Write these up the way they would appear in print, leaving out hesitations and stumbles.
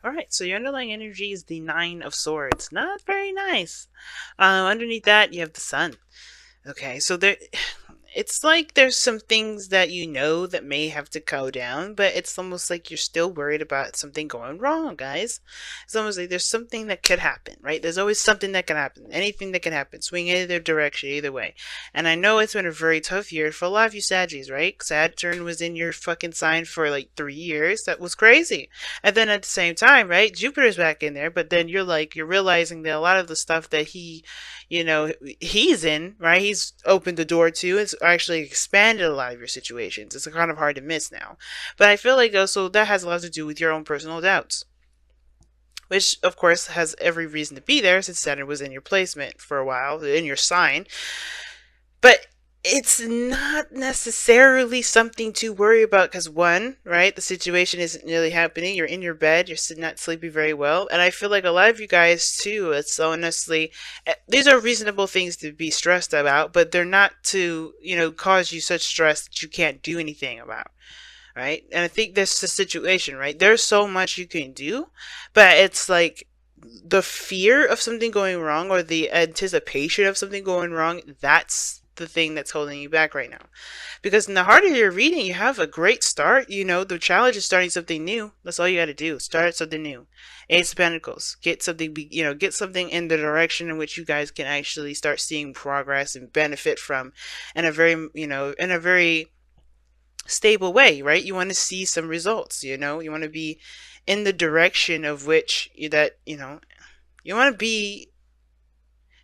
Alright, so your underlying energy is the Nine of Swords. Not very nice. Underneath that, you have the Sun. Okay, so there, it's like there's some things that you know that may have to go down, but it's almost like you're still worried about something going wrong, guys. It's almost like there's something that could happen, right? There's always something that can happen, anything that can happen, swing either direction, either way. And I know it's been a very tough year for a lot of you Saggies, right? Saturn was in your fucking sign for like 3 years. That was crazy. And then at the same time, right? Jupiter's back in there, but then you're realizing that a lot of the stuff that he's in, right? He's opened the door to. It's actually expanded a lot of your situations. It's kind of hard to miss now. But I feel like also that has a lot to do with your own personal doubts, which of course has every reason to be there since Saturn was in your placement for a while, in your sign. But it's not necessarily something to worry about because one, right, the situation isn't really happening. You're in your bed, you're not sleeping very well, and I feel like a lot of you guys too. It's honestly, these are reasonable things to be stressed about, but they're not to cause you such stress that you can't do anything about. Right, and I think that's the situation, right? There's so much you can do, but it's like the fear of something going wrong or the anticipation of something going wrong, that's the thing that's holding you back right now. Because in the heart of your reading, you have a great start. The challenge is starting something new. That's all you got to do. Start something new. Ace of Pentacles. Get something, get something in the direction in which you guys can actually start seeing progress and benefit from in a very, in a very stable way, right? You want to see some results, you want to be in the direction of which you want to be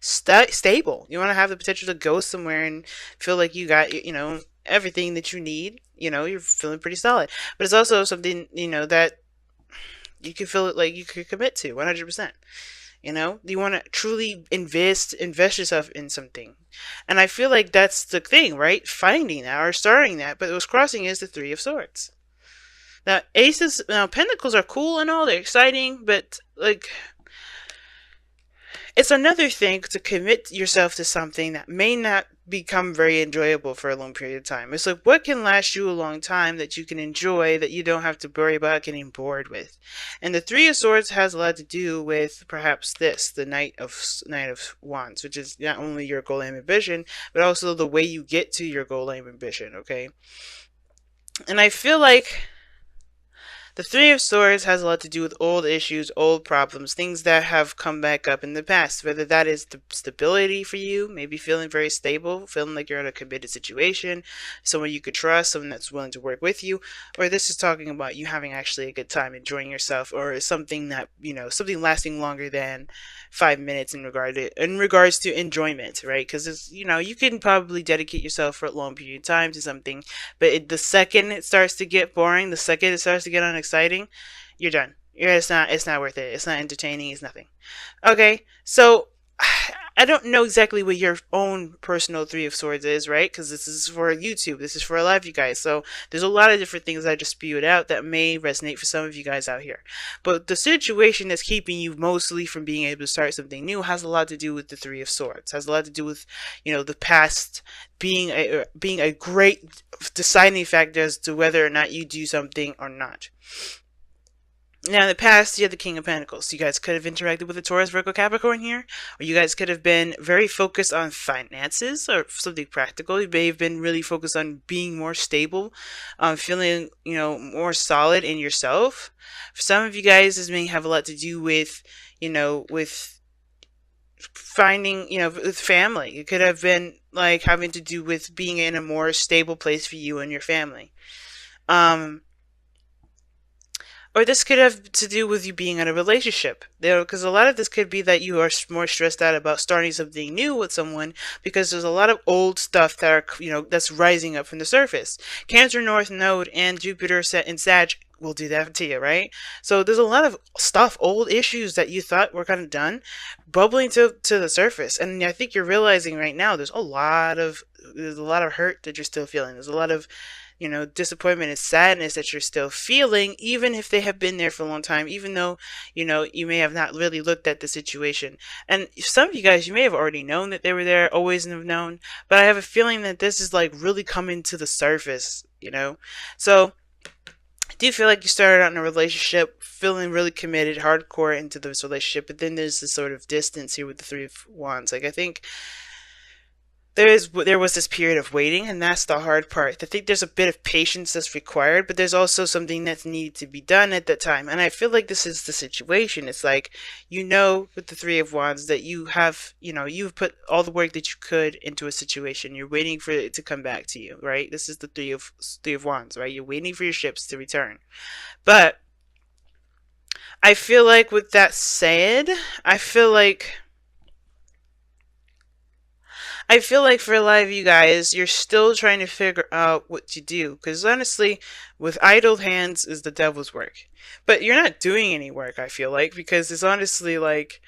stable. You want to have the potential to go somewhere and feel like you got everything that you need. You're feeling pretty solid, but it's also something that you can feel it like you could commit to 100%. You want to truly invest yourself in something, and I feel like that's the thing, right? Finding that or starting that. But what's crossing is the Three of Swords. Now Pentacles are cool and all, they're exciting, but like it's another thing to commit yourself to something that may not become very enjoyable for a long period of time. It's like, what can last you a long time that you can enjoy, that you don't have to worry about getting bored with? And the Three of Swords has a lot to do with perhaps this, the Knight of Wands, which is not only your goal, aim, ambition, but also the way you get to your goal, aim, ambition, okay? And I feel like the Three of Swords has a lot to do with old issues, old problems, things that have come back up in the past. Whether that is the stability for you, maybe feeling very stable, feeling like you're in a committed situation, someone you could trust, someone that's willing to work with you, or this is talking about you having actually a good time, enjoying yourself, or something that, something lasting longer than 5 minutes in regards to enjoyment, right? Because you can probably dedicate yourself for a long period of time to something, but the second it starts to get boring, the second it starts to get unexciting, you're done. It's not worth it. It's not entertaining. It's nothing. Okay, so I don't know exactly what your own personal Three of Swords is, right? Because this is for YouTube. This is for a lot of you guys. So there's a lot of different things I just spewed out that may resonate for some of you guys out here. But the situation that's keeping you mostly from being able to start something new has a lot to do with the Three of Swords. Has a lot to do with, the past being a great deciding factor as to whether or not you do something or not. Now, in the past, you had the King of Pentacles. You guys could have interacted with a Taurus, Virgo, Capricorn here, or you guys could have been very focused on finances or something practical. You may have been really focused on being more stable, feeling, more solid in yourself. For some of you guys, this may have a lot to do with, with finding, with family. It could have been like having to do with being in a more stable place for you and your family. Or this could have to do with you being in a relationship. Because a lot of this could be that you are more stressed out about starting something new with someone because there's a lot of old stuff that are, that's rising up from the surface. Cancer North Node and Jupiter set in Sag will do that to you, right? So there's a lot of stuff, old issues that you thought were kind of done, bubbling to the surface. And I think you're realizing right now there's a lot of hurt that you're still feeling. There's a lot of disappointment and sadness that you're still feeling, even if they have been there for a long time, even though, you may have not really looked at the situation. And some of you guys, you may have already known that they were there, always have known, but I have a feeling that this is like really coming to the surface, So Do you feel like you started out in a relationship feeling really committed, hardcore into this relationship, but then there's this sort of distance here with the Three of Wands? Like, I think there was this period of waiting, and that's the hard part. I think there's a bit of patience that's required, but there's also something that's needed to be done at that time. And I feel like this is the situation. It's like, with the Three of Wands that you've put all the work that you could into a situation. You're waiting for it to come back to you, right? This is the Three of Wands, right? You're waiting for your ships to return. But I feel like with that said, I feel like I feel like for a lot of you guys, you're still trying to figure out what to do. Because honestly, with idle hands is the devil's work. But you're not doing any work, I feel like, because it's honestly like,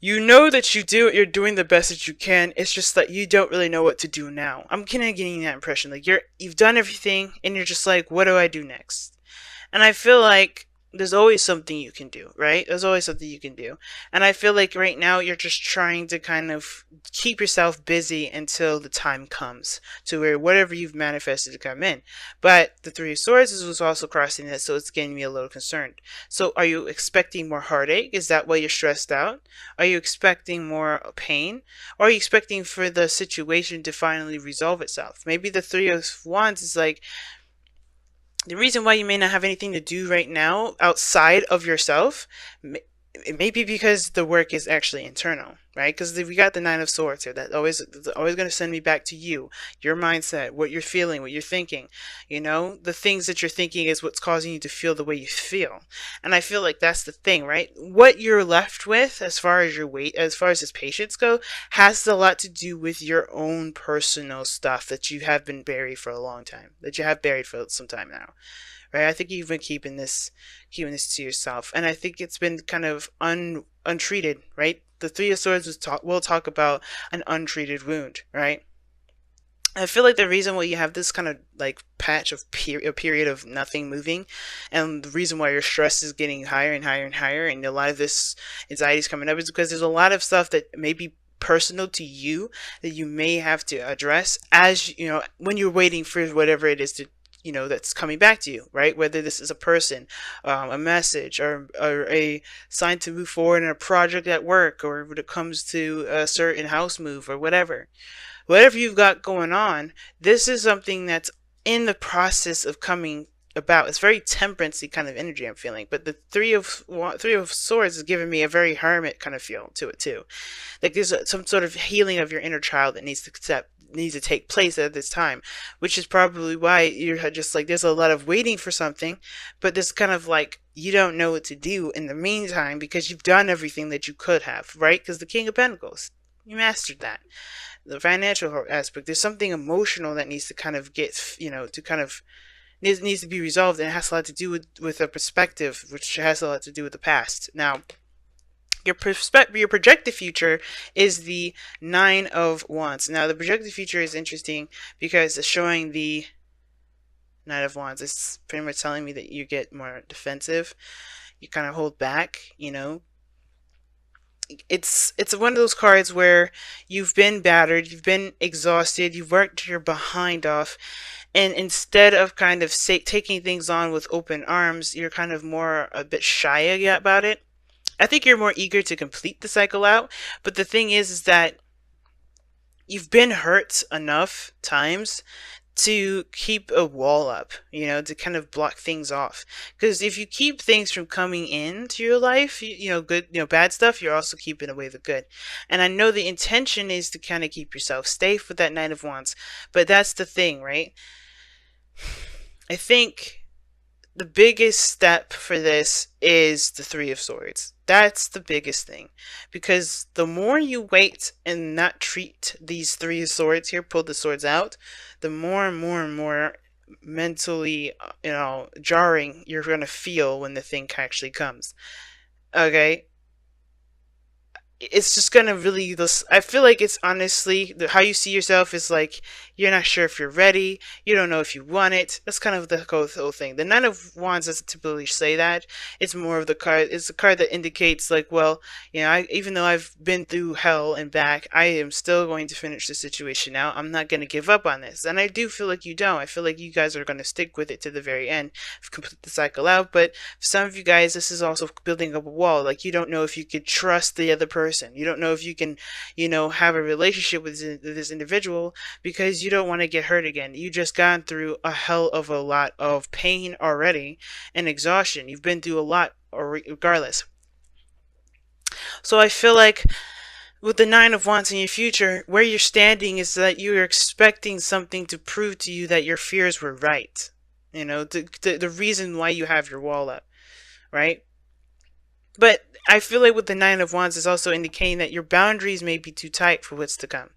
you know that you're doing the best that you can. It's just that you don't really know what to do now. I'm kind of getting that impression. Like, you've done everything, and you're just like, what do I do next? And I feel like there's always something you can do, right? There's always something you can do. And I feel like right now you're just trying to kind of keep yourself busy until the time comes to where whatever you've manifested to come in. But the Three of Swords was also crossing that, so it's getting me a little concerned. So are you expecting more heartache? Is that why you're stressed out? Are you expecting more pain? Or are you expecting for the situation to finally resolve itself? Maybe the Three of Wands is like, the reason why you may not have anything to do right now outside of yourself, it may be because the work is actually internal, right? Because we got the Nine of Swords here. That's always going to send me back to you, your mindset, what you're feeling, what you're thinking. The things that you're thinking is what's causing you to feel the way you feel. And I feel like that's the thing, right? What you're left with, as far as your weight, as far as his patience go, has a lot to do with your own personal stuff that you have been buried for a long time, that you have buried for some time now. Right? I think you've been keeping this to yourself, and I think it's been kind of untreated. Right? The Three of Swords will talk about an untreated wound. Right? I feel like the reason why you have this kind of like patch of a period of nothing moving, and the reason why your stress is getting higher and higher and higher, and a lot of this anxiety is coming up, is because there's a lot of stuff that may be personal to you that you may have to address as when you're waiting for whatever it is to that's coming back to you, right? Whether this is a person, a message, or a sign to move forward in a project at work, or when it comes to a certain house move or whatever you've got going on, this is something that's in the process of coming about. It's very temperancy kind of energy I'm feeling, but the Three of Swords is giving me a very hermit kind of feel to it too. Like there's some sort of healing of your inner child that needs to take place at this time, which is probably why you're just like, there's a lot of waiting for something, but this kind of like, you don't know what to do in the meantime because you've done everything that you could have, right? Because the King of Pentacles, you mastered that. The financial aspect, there's something emotional that needs to kind of needs to be resolved, and it has a lot to do with a perspective, which has a lot to do with the past. Now, your projected future is the Nine of Wands. Now, the projected future is interesting because it's showing the Nine of Wands. It's pretty much telling me that you get more defensive. You kind of hold back, It's one of those cards where you've been battered, you've been exhausted, you've worked your behind off, and instead of kind of taking things on with open arms, you're kind of more a bit shy about it. I think you're more eager to complete the cycle out, but the thing is that you've been hurt enough times to keep a wall up, to kind of block things off. Because if you keep things from coming into your life, good, bad stuff, you're also keeping away the good. And I know the intention is to kind of keep yourself safe with that Knight of Wands, but that's the thing, right? I think the biggest step for this is the Three of Swords. That's the biggest thing, because the more you wait and not treat these Three of Swords here, pull the swords out, the more and more and more mentally, jarring you're going to feel when the thing actually comes. Okay? it's just gonna really this. I feel like it's honestly how you see yourself is like you're not sure if you're ready. You don't know if you want it. That's kind of the whole thing. The Nine of Wands doesn't typically say that. It's more of the card. It's a card that indicates like, well, you know, even though I've been through hell and back, I am still going to finish the situation out. I'm not gonna give up on this, and I do feel like you don't. I feel like you guys are gonna stick with it to the very end, complete the cycle out. But for some of you guys, this is also building up a wall. Like you don't know if you could trust the other person. You don't know if you can, you know, have a relationship with this individual because you don't want to get hurt again. You just gone through a hell of a lot of pain already and exhaustion. You've been through a lot regardless. So I feel like with the Nine of Wands in your future, where you're standing is that you're expecting something to prove to you that your fears were right. You know, the reason why you have your wall up, right? But I feel like with the Nine of Wands is also indicating that your boundaries may be too tight for what's to come.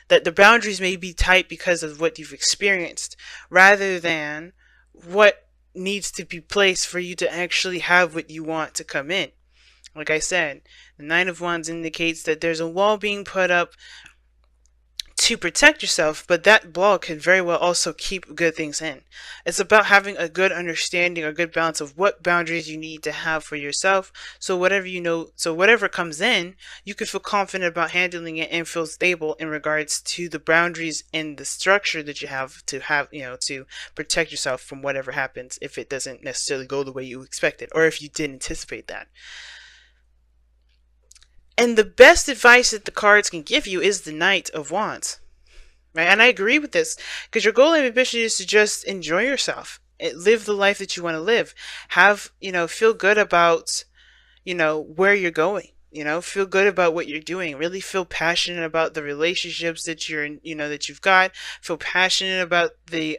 That the boundaries may be tight because of what you've experienced, rather than what needs to be placed for you to actually have what you want to come in. Like I said, the Nine of Wands indicates that there's a wall being put up to protect yourself, but that wall could very well also keep good things in. It's about having a good understanding, a good balance of what boundaries you need to have for yourself. So whatever comes in, you can feel confident about handling it and feel stable in regards to the boundaries and the structure that you have, you know, to protect yourself from whatever happens if it doesn't necessarily go the way you expected or if you didn't anticipate that. And the best advice that the cards can give you is the Knight of Wands. Right? And I agree with this because your goal and ambition is to just enjoy yourself. Live the life that you want to live. Have, you know, feel good about, you know, where you're going. You know, feel good about what you're doing. Really feel passionate about the relationships that you're in, you know, that you've got. Feel passionate about the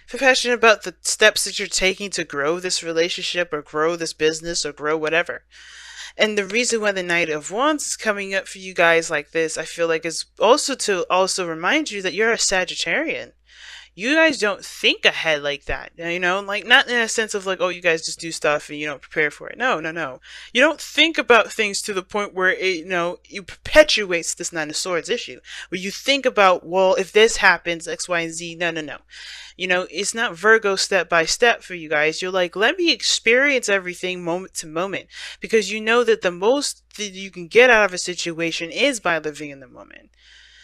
feel passionate about the steps that you're taking to grow this relationship or grow this business or grow whatever. And the reason why the Knight of Wands is coming up for you guys like this, I feel like is also to also remind you that you're a Sagittarian. You guys don't think ahead like that, you know, like not in a sense of like, oh, you guys just do stuff and you don't prepare for it. No, no, no. You don't think about things to the point where it, you know, you perpetuates this Nine of Swords issue, where you think about, well, if this happens, X, Y, and Z. No, no, no. You know, it's not Virgo step by step for you guys. You're like, let me experience everything moment to moment, because you know that the most that you can get out of a situation is by living in the moment.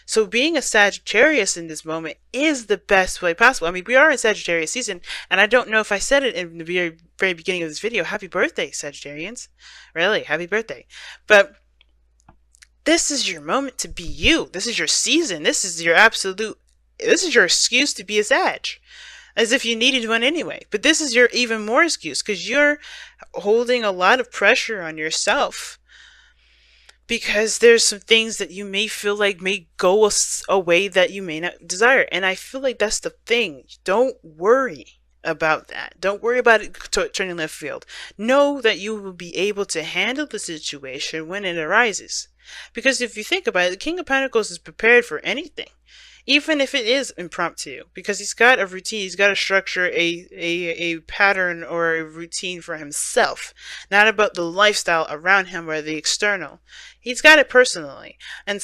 So being a Sagittarius in this moment is the best way possible. I mean, we are in Sagittarius season, and I don't know if I said it in the very, very beginning of this video. Happy birthday, Sagittarians. Really, happy birthday. But this is your moment to be you. This is your season. This is your excuse to be a Sag. As if you needed one anyway. But this is your even more excuse, because you're holding a lot of pressure on yourself. Because there's some things that you may feel like may go a way that you may not desire. And I feel like that's the thing. Don't worry about that. Don't worry about it turning left field. Know that you will be able to handle the situation when it arises. Because if you think about it, the King of Pentacles is prepared for anything. Even if it is impromptu, because he's got a routine, he's got to structure a pattern or a routine for himself, not about the lifestyle around him or the external. He's got it personally. And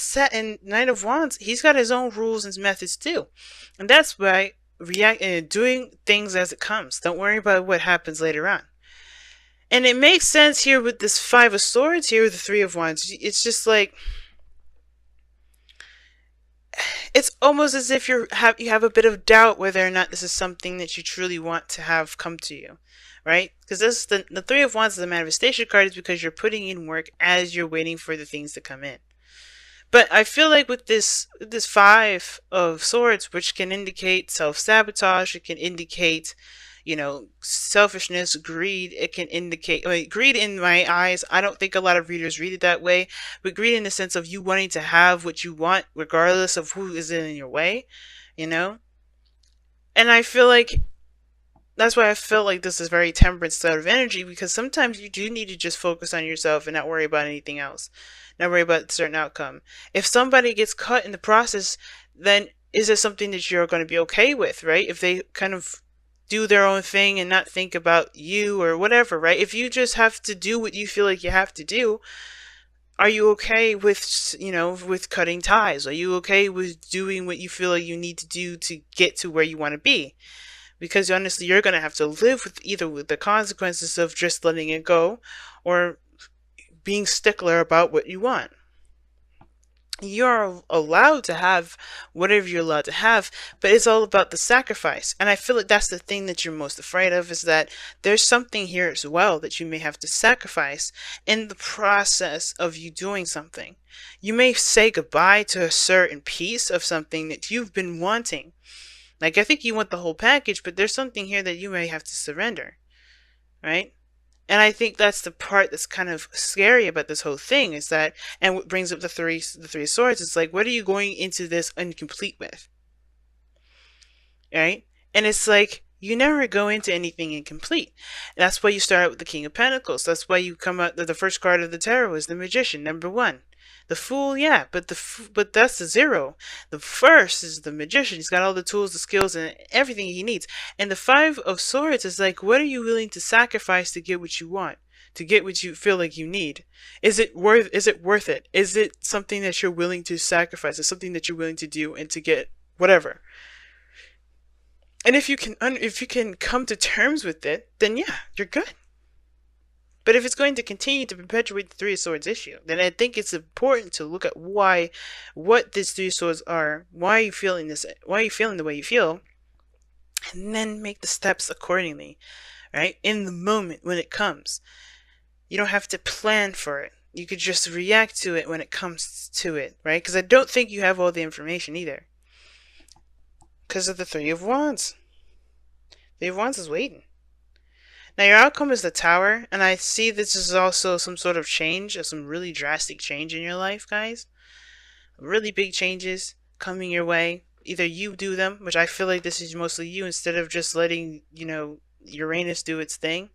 Knight of Wands, he's got his own rules and methods too. And that's why doing things as it comes. Don't worry about what happens later on. And it makes sense here with this Five of Swords here with the Three of Wands. It's just like, it's almost as if you have a bit of doubt whether or not this is something that you truly want to have come to you, right? Because this the Three of Wands is the manifestation card, is because you're putting in work as you're waiting for the things to come in. But I feel like with this Five of Swords, which can indicate self-sabotage, it can indicate, you know, selfishness, greed. It can indicate, greed in my eyes. I don't think a lot of readers read it that way, but greed in the sense of you wanting to have what you want, regardless of who is in your way, you know? And I feel like that's why I feel like this is very temperate sort of energy, because sometimes you do need to just focus on yourself and not worry about anything else, not worry about a certain outcome. If somebody gets cut in the process, then is it something that you're going to be okay with, right? If they kind of do their own thing and not think about you or whatever, right? If you just have to do what you feel like you have to do, are you okay with, with cutting ties? Are you okay with doing what you feel like you need to do to get to where you want to be? Because honestly, you're going to have to live with either with the consequences of just letting it go or being stickler about what you want. You're allowed to have whatever you're allowed to have, but it's all about the sacrifice. And I feel like that's the thing that you're most afraid of, is that there's something here as well that you may have to sacrifice in the process of you doing something. You may say goodbye to a certain piece of something that you've been wanting. Like, I think you want the whole package, but there's something here that you may have to surrender, right? And I think that's the part that's kind of scary about this whole thing, is that, and what brings up the three of swords, it's like, what are you going into this incomplete with? Right? And it's like, you never go into anything incomplete. And that's why you start out with the King of Pentacles. That's why you come out, the first card of the tarot is the Magician, number 1. The Fool, yeah, but but that's the 0. The first is the Magician. He's got all the tools, the skills, and everything he needs. And the 5 of Swords is like, what are you willing to sacrifice to get what you want? To get what you feel like you need? Is it worth it? Is it something that you're willing to sacrifice? Is something that you're willing to do and to get whatever? And if you can come to terms with it, then yeah, you're good. But if it's going to continue to perpetuate the 3 of Swords issue, then I think it's important to look at what these 3 of Swords are, why are you feeling the way you feel, and then make the steps accordingly, right? In the moment when it comes. You don't have to plan for it. You could just react to it when it comes to it, right? Because I don't think you have all the information either. Because of the 3 of Wands. 3 of Wands is waiting. Now your outcome is the Tower, and I see this is also some sort of change, or some really drastic change in your life, guys. Really big changes coming your way. Either you do them, which I feel like this is mostly you, instead of just letting, Uranus do its thing.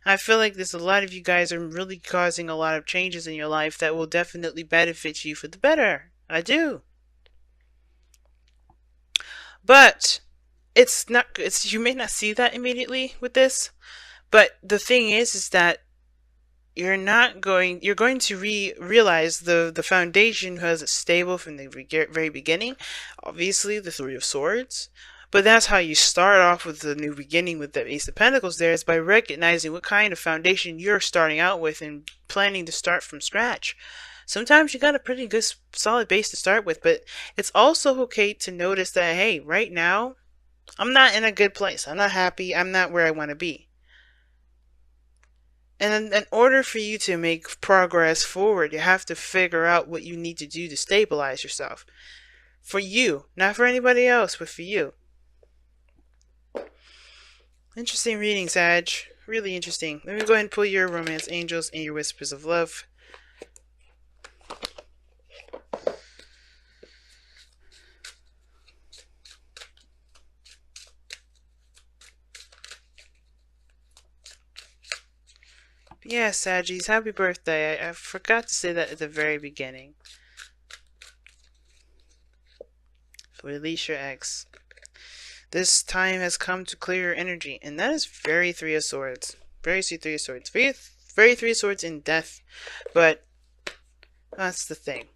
I feel like there's a lot of you guys are really causing a lot of changes in your life that will definitely benefit you for the better. I do. But you may not see that immediately with this. But the thing is that you're going to realize the foundation has it stable from the very beginning. Obviously, the 3 of Swords. But that's how you start off with the new beginning with the Ace of Pentacles there, is by recognizing what kind of foundation you're starting out with and planning to start from scratch. Sometimes you got a pretty good solid base to start with, but it's also okay to notice that, hey, right now, I'm not in a good place. I'm not happy. I'm not where I want to be. And in order for you to make progress forward, you have to figure out what you need to do to stabilize yourself. For you, not for anybody else, but for you. Interesting reading, Sag. Really interesting. Let me go ahead and pull your Romance Angels and your Whispers of Love. Yeah, Saggies, happy birthday. I forgot to say that at the very beginning. Release your ex. This time has come to clear your energy, and that is very 3 of Swords. Very 3 of Swords. Very 3 of Swords in death, but that's the thing.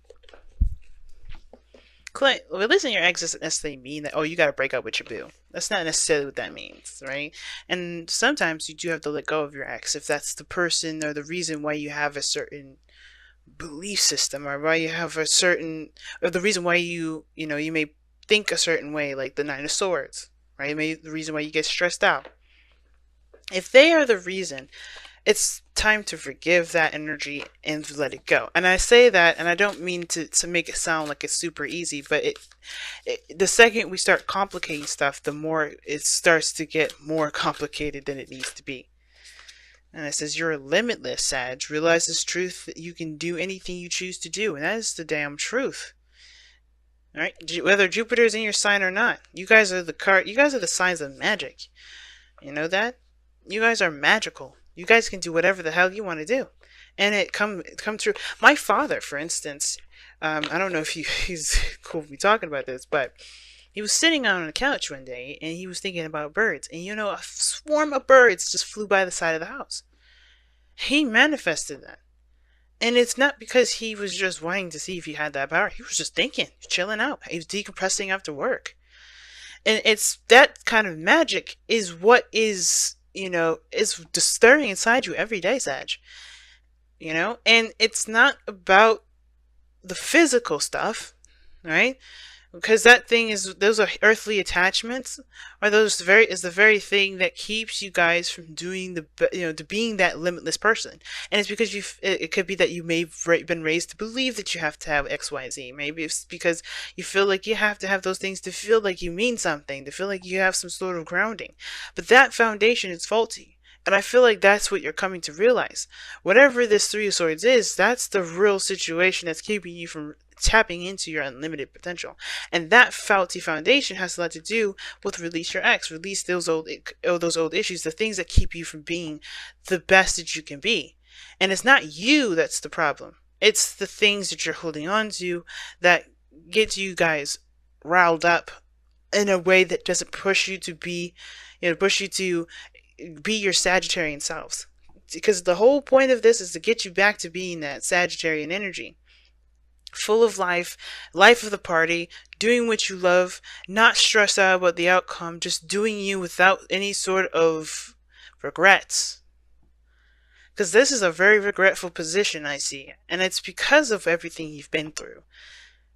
Releasing your ex doesn't necessarily mean that, oh, you gotta break up with your boo. That's not necessarily what that means, right? And sometimes you do have to let go of your ex if that's the person or the reason why you have a certain belief system, or why you have a certain, or the reason why you may think a certain way, like the 9 of Swords, right? Maybe the reason why you get stressed out. If they are the reason, it's time to forgive that energy and to let it go. And I say that, and I don't mean to make it sound like it's super easy, but the second we start complicating stuff, the more it starts to get more complicated than it needs to be. And it says, you're limitless, Sag. Realize this truth that you can do anything you choose to do, and that is the damn truth. All right, whether Jupiter's in your sign or not, you guys are the signs of magic. You know that? You guys are magical. You guys can do whatever the hell you want to do, and it come true. My father, for instance, I don't know if he's cool with me talking about this, but He was sitting on a couch one day and he was thinking about birds. And you know, a swarm of birds just flew by the side of the house. He manifested that. And it's not because he was just wanting to see if he had that power. He was just thinking, chilling out. He was decompressing after work. And it's that kind of magic is what is, is stirring inside you every day, Sag. And it's not about the physical stuff, right? Because that thing is, those are earthly attachments, or those is the very thing that keeps you guys from doing to being that limitless person. And it's because it could be that you may have been raised to believe that you have to have X, Y, Z. Maybe it's because you feel like you have to have those things to feel like you mean something, to feel like you have some sort of grounding. But that foundation is faulty. And I feel like that's what you're coming to realize. Whatever this Three of Swords is, that's the real situation that's keeping you from tapping into your unlimited potential. And that faulty foundation has a lot to do with release your ex, release those old issues, the things that keep you from being the best that you can be. And it's not you that's the problem. It's the things that you're holding on to that get you guys riled up in a way that doesn't push you to be your Sagittarian selves. Because the whole point of this is to get you back to being that Sagittarian energy. Full of life of the party, doing what you love, not stressed out about the outcome, just doing you without any sort of regrets. Because this is a very regretful position, I see. And it's because of everything you've been through,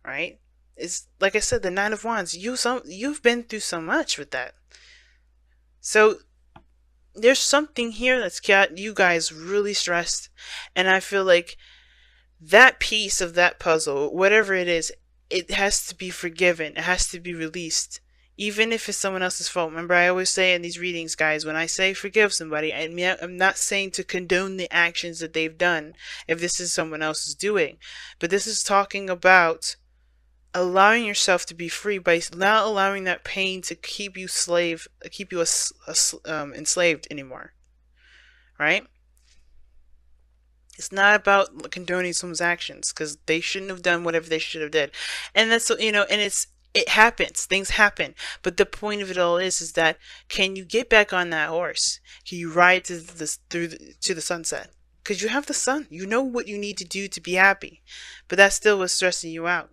right? It's like I said, the Nine of Wands, you've been through so much with that. So there's something here that's got you guys really stressed, and I feel like that piece of that puzzle, whatever it is, it has to be forgiven. It has to be released, even if it's someone else's fault. Remember, I always say in these readings, guys, when I say forgive somebody, I'm not saying to condone the actions that they've done if this is someone else's doing, but this is talking about allowing yourself to be free by not allowing that pain to keep you enslaved anymore, right? It's not about condoning someone's actions, because they shouldn't have done whatever they should have did, and that's and it happens. Things happen, but the point of it all is that can you get back on that horse? Can you ride to the sunset? Because you have the sun. You know what you need to do to be happy, but that's still what's stressing you out.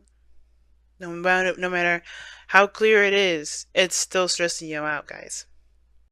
No matter how clear it is, it's still stressing you out, guys.